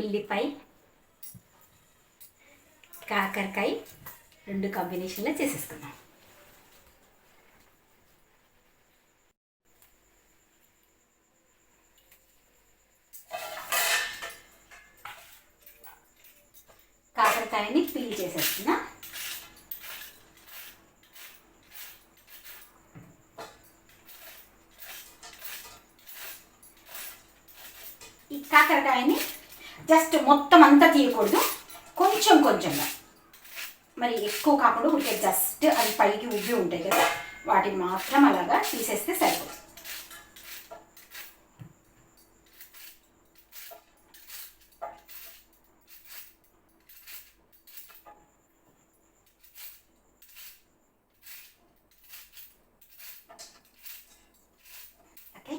ఉల్లిపాయ కాకరకాయ రెండు కాంబినేషన్లో చేసేసుకుందాం. కాకరకాయని పీల్ చేసేస్తున్నా. ఈ కాకరకాయని జస్ట్ మొత్తం అంతా తీయకూడదు, కొంచెం కొంచెంగా, మరి ఎక్కువ కాకుండా ఉంటే జస్ట్ అది పైకి ఉబ్బి ఉంటాయి కదా, వాటిని మాత్రం అలాగా తీసేస్తే సరిపోతుంది. ఓకే,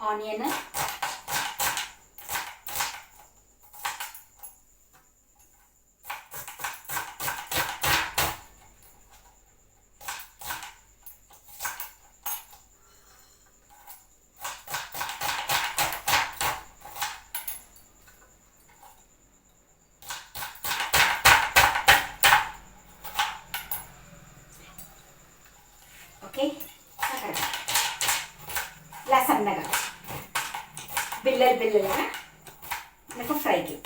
ఆనియన్, ఓకే, ఇలా సన్నగా బిల్లలు బిల్లలుగా మనకు ఫ్రైకి.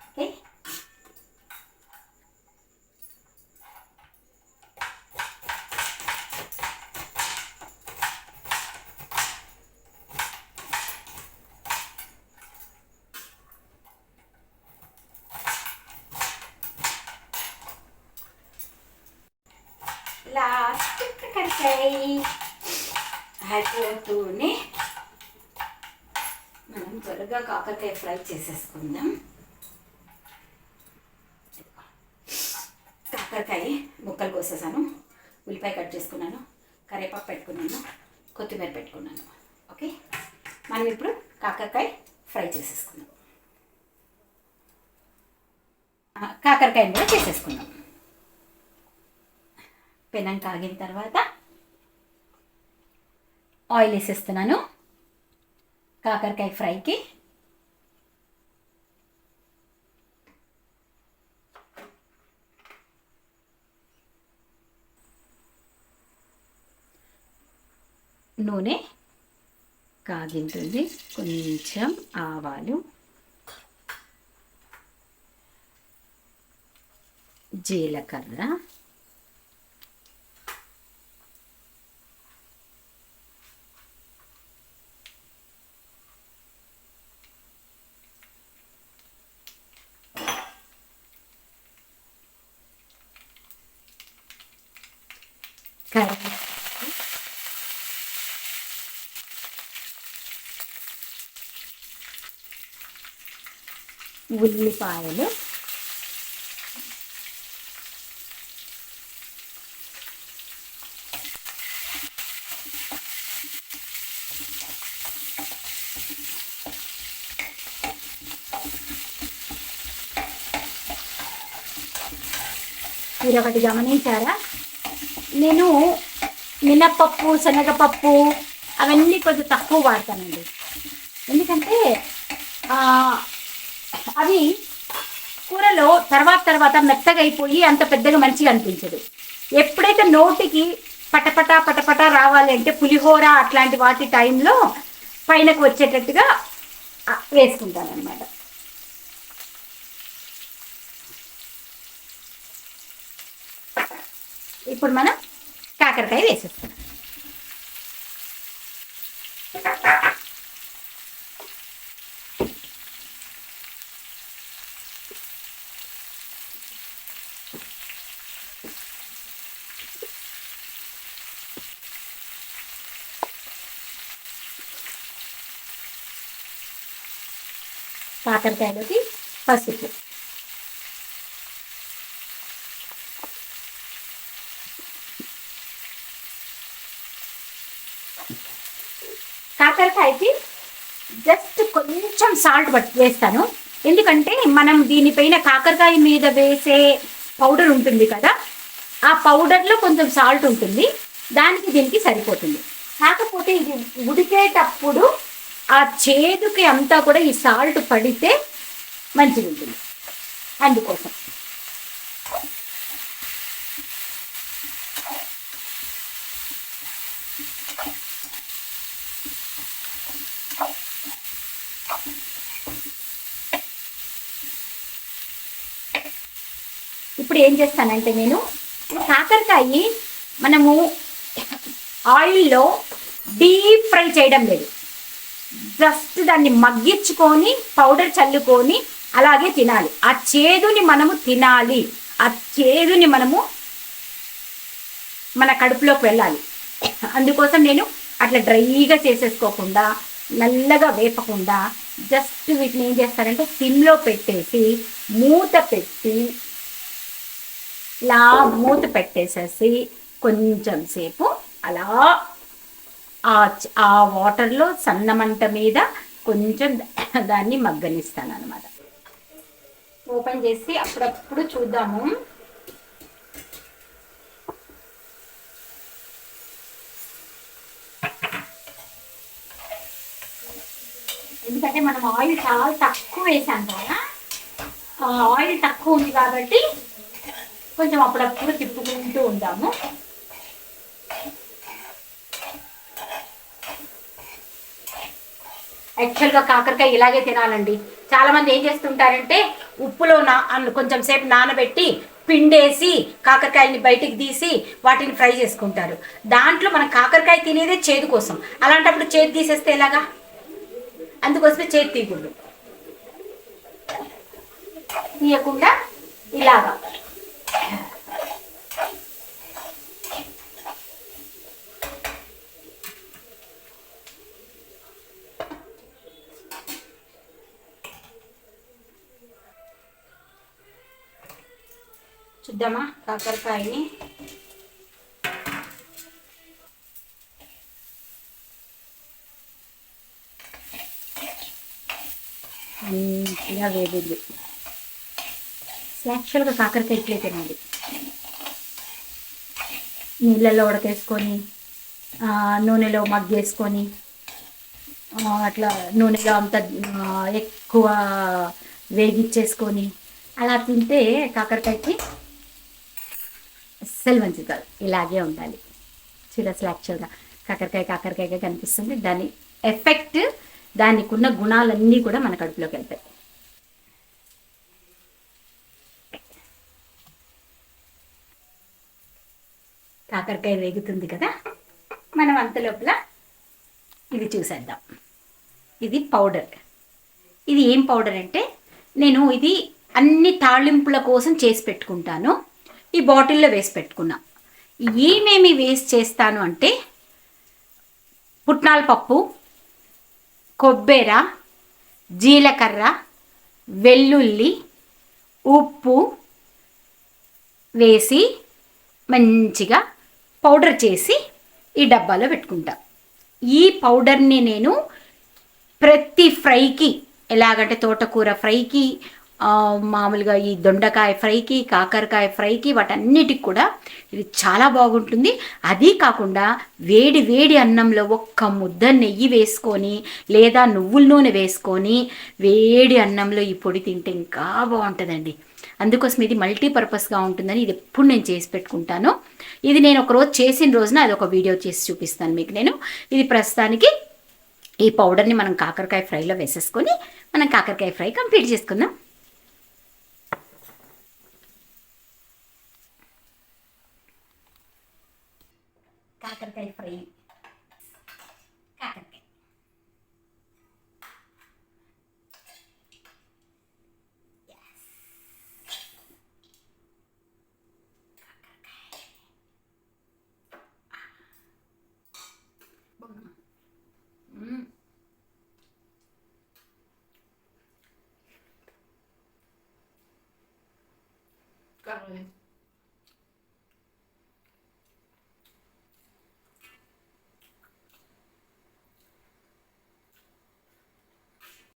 ఓకే, లాస్ట్ కాకరకాయ అయిపోతూనే మనం త్వరగా కాకరకాయ ఫ్రై చేసేసుకుందాం. కాకరకాయ ముక్కలు కోసేసాను, ఉల్లిపాయ కట్ చేసుకున్నాను, కరివేపాకు పెట్టుకున్నాను, కొత్తిమీర పెట్టుకున్నాను. ఓకే, మనం ఇప్పుడు కాకరకాయ ఫ్రై చేసేసుకుందాం. కాకరకాయని కూడా చేసేసుకుందాం. పెనం కాగిన తర్వాత ఆయిల్ వేసేస్తున్నాను కాకరకాయ ఫ్రైకి. నూనె కాగింటుంది, కొంచెం ఆవాలు, జీలకర్ర, ఉల్లిపాయలు, మీరు ఒకటి గమనించారా, నేను మినప్పప్పు, శనగపప్పు అవన్నీ కొంచెం తక్కువ వాడతానండి. ఎందుకంటే అవి కూరలో తర్వాత మెత్తగా అయిపోయి అంత పెద్దగా మంచిగా అనిపించదు. ఎప్పుడైతే నోటికి పటపట పటపట రావాలి అంటే పులిహోర అట్లాంటి వాటి టైంలో పైనకు వచ్చేటట్టుగా వేసుకుంటాను అన్నమాట. ఇప్పుడు మనం కాకరకాయ వేసేస్తాం. కాకరకాయలోకి పసుపు, కాకరకాయకి జస్ట్ కొంచెం సాల్ట్ వేస్తాను. ఎందుకంటే మనం దీనిపైన కాకరకాయ మీద వేసే పౌడర్ ఉంటుంది కదా, ఆ పౌడర్లో కొంచెం సాల్ట్ ఉంటుంది, దానికి దీనికి సరిపోతుంది. కాకపోతే ఇది ఉడికేటప్పుడు ఆ చేదుకి అంతా కూడా ఈ సాల్ట్ పడితే మంచిగా ఉంటుంది, అందుకోసం. ఇప్పుడు ఏం చేస్తానంటే నేను కాకరకాయ మనము ఆయిల్లో డీప్ ఫ్రై చేయడం లేదు, జస్ట్ దాన్ని మగ్గించుకొని పౌడర్ చల్లుకొని అలాగే తినాలి. ఆ చేదుని మనము తినాలి, ఆ చేదుని మనము మన కడుపులోకి వెళ్ళాలి. అందుకోసం నేను అట్లా డ్రైగా చేసేసుకోకుండా, నల్లగా వేపకుండా జస్ట్ వీటిని ఏం చేస్తానంటే సిమ్లో పెట్టేసి మూత పెట్టి ఇలా మూత పెట్టేసేసి కొంచెం సేపు అలా ఆ వాటర్లో సన్నమంట మీద కొంచెం దాన్ని మగ్గనిస్తాను అనమాట. ఓపెన్ చేసి అప్పుడప్పుడు చూద్దాము. ఎందుకంటే మనం ఆయిల్ చాలా తక్కువ వేసాం కదా, ఆయిల్ తక్కువ ఉంది కాబట్టి కొంచెం అప్పుడప్పుడు తిప్పుకుంటూ ఉంటాము. యాక్చువల్గా కాకరకాయ ఇలాగే తినాలండి. చాలామంది ఏం చేస్తుంటారంటే ఉప్పులో కొంచెం సేపు నానబెట్టి పిండేసి కాకరకాయని బయటికి తీసి వాటిని ఫ్రై చేసుకుంటారు. దాంట్లో మనం కాకరకాయ తినేదే చేదు కోసం, అలాంటప్పుడు చేదు తీసేస్తే ఎలాగా? అందుకోసమే చేదు తీయకుండా ఇలాగా చూద్దామా కాకరకాయని. ఇలా వేగుద్ది. యాక్చువల్గా కాకరకాయ ఇట్లే తినాలి, నీళ్ళల్లో ఉడకేసుకొని నూనెలో మగ్గేసుకొని అట్లా నూనెలో అంత ఎక్కువ వేగిచ్చేసుకొని అలా తింటే కాకరకాయకి అస్సలు మంచిది కాదు. ఇలాగే ఉండాలి. చూడ అసలు యాక్చువల్గా కాకరకాయగా కనిపిస్తుంది. దాని ఎఫెక్ట్, దానికి ఉన్న గుణాలన్నీ కూడా మన కడుపులోకి వెళ్తాయి. కాకరకాయ వేగుతుంది కదా, మనం అంత లోపల ఇది చూసేద్దాం. ఇది పౌడర్. ఇది ఏం పౌడర్ అంటే నేను ఇది అన్ని తాళింపుల కోసం చేసి పెట్టుకుంటాను. ఈ బాటిల్లో వేసి పెట్టుకున్నా. ఏమేమి వేసి చేస్తాను అంటే పుట్నాల పప్పు, కొబ్బెర, జీలకర్ర, వెల్లుల్లి, ఉప్పు వేసి మంచిగా పౌడర్ చేసి ఈ డబ్బాలో పెట్టుకుంటా. ఈ పౌడర్ని నేను ప్రతి ఫ్రైకి, ఎలాగంటే తోటకూర ఫ్రైకి, మామూలుగా ఈ దొండకాయ ఫ్రైకి, కాకరకాయ ఫ్రైకి, వాటన్నిటికి కూడా ఇది చాలా బాగుంటుంది. అది కాకుండా వేడి వేడి అన్నంలో ఒక్క ముద్ద నెయ్యి వేసుకొని లేదా నువ్వుల నూనె వేసుకొని వేడి అన్నంలో ఈ పొడి తింటే ఇంకా బాగుంటుందండి. అందుకోసం ఇది మల్టీపర్పస్గా ఉంటుందని ఇది ఎప్పుడు నేను చేసి పెట్టుకుంటాను. ఇది నేను ఒకరోజు చేసిన రోజున అది ఒక వీడియో చేసి చూపిస్తాను మీకు నేను. ఇది ప్రస్తుతానికి ఈ పౌడర్ని మనం కాకరకాయ ఫ్రైలో వేసేసుకొని మనం కాకరకాయ ఫ్రై కంప్లీట్ చేసుకుందాం. కాకరకాయ ఫ్రై, కాకరకాయ నమస్కారం.